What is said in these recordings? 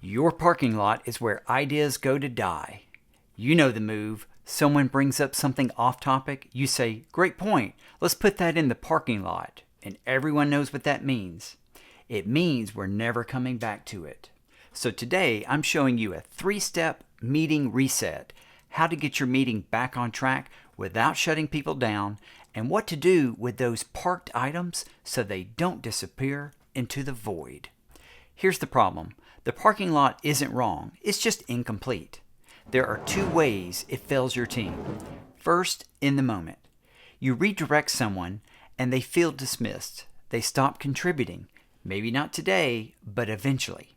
Your parking lot is where ideas go to die. You know the move. Someone brings up something off topic, you say, "Great point. Let's put that in the parking lot." And everyone knows what that means. It means we're never coming back to it. So today I'm showing you a 3-step meeting reset, how to get your meeting back on track without shutting people down, and what to do with those parked items so they don't disappear into the void. Here's the problem. The parking lot isn't wrong, it's just incomplete. There are 2 ways it fails your team. First, in the moment. You redirect someone and they feel dismissed. They stop contributing. Maybe not today, but eventually.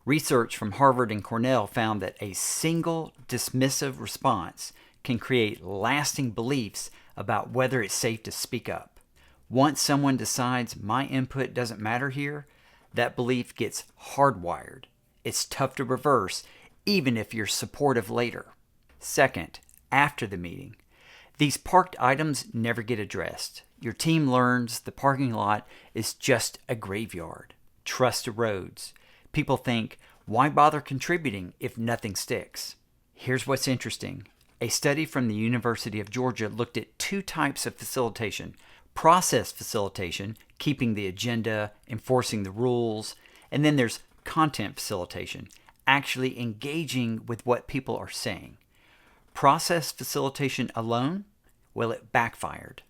Research from Harvard and Cornell found that a single dismissive response can create lasting beliefs about whether it's safe to speak up. Once someone decides my input doesn't matter here, that belief gets hardwired. It's tough to reverse, even if you're supportive later. Second, after the meeting. These parked items never get addressed. Your team learns the parking lot is just a graveyard. Trust erodes. People think, why bother contributing if nothing sticks? Here's what's interesting. A study from the University of Georgia looked at 2 types of facilitation. Process facilitation, keeping the agenda, enforcing the rules, and then there's content facilitation, actually engaging with what people are saying. Process facilitation alone, well, it backfired.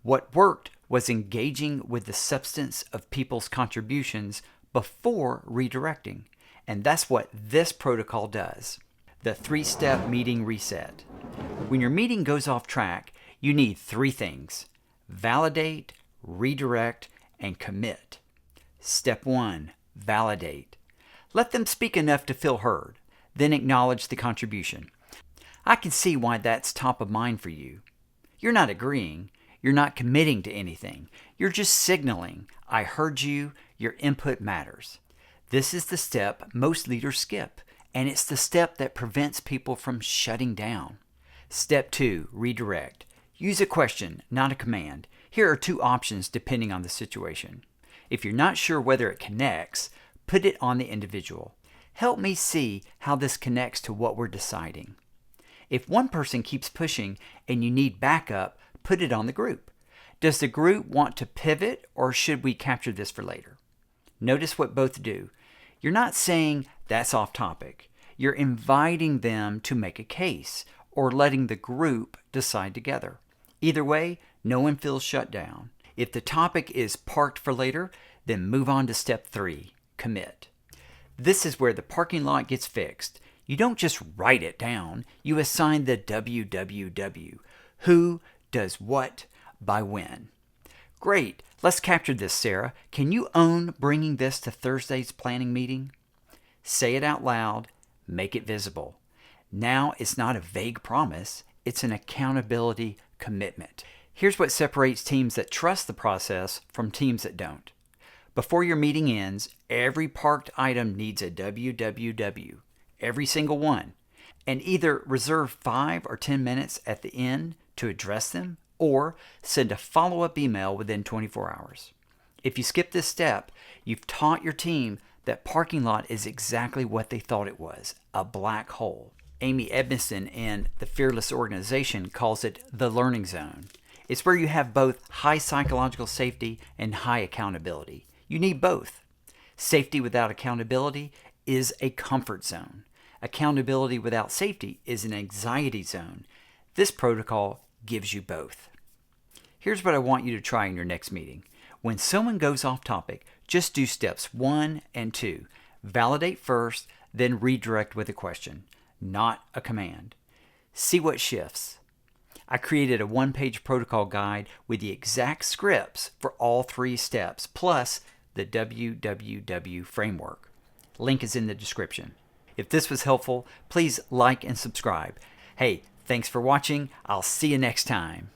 What worked was engaging with the substance of people's contributions before redirecting, and that's what this protocol does. The 3-step meeting reset. When your meeting goes off track, you need 3 things: validate, redirect, and commit. Step 1, validate. Let them speak enough to feel heard, then acknowledge the contribution. I can see why that's top of mind for you. You're not agreeing, you're not committing to anything, you're just signaling, I heard you, your input matters. This is the step most leaders skip, and it's the step that prevents people from shutting down. Step 2, redirect. Use a question, not a command. Here are 2 options depending on the situation. If you're not sure whether it connects, put it on the individual. Help me see how this connects to what we're deciding. If one person keeps pushing and you need backup, put it on the group. Does the group want to pivot, or should we capture this for later? Notice what both do. You're not saying that's off topic. You're inviting them to make a case, or letting the group decide together. Either way, no one feels shut down. If the topic is parked for later, then move on to step 3, commit. This is where the parking lot gets fixed. You don't just write it down, you assign the W.W.W. Who does what by when. Great, let's capture this, Sarah. Can you own bringing this to Thursday's planning meeting? Say it out loud, make it visible. Now it's not a vague promise, it's an accountability commitment. Here's what separates teams that trust the process from teams that don't. Before your meeting ends, every parked item needs a W.W.W. Every single one. And either reserve 5 or 10 minutes at the end to address them, or send a follow-up email within 24 hours. If you skip this step, you've taught your team that parking lot is exactly what they thought it was, a black hole. Amy Edmondson in The Fearless Organization calls it the learning zone. It's where you have both high psychological safety and high accountability. You need both. Safety without accountability is a comfort zone. Accountability without safety is an anxiety zone. This protocol gives you both. Here's what I want you to try in your next meeting. When someone goes off topic, just do steps 1 and 2. Validate first, then redirect with a question, not a command. See what shifts. I created a 1-page protocol guide with the exact scripts for all 3 steps, plus the W.W.W. framework. Link is in the description. If this was helpful, please like and subscribe. Hey, thanks for watching. I'll see you next time.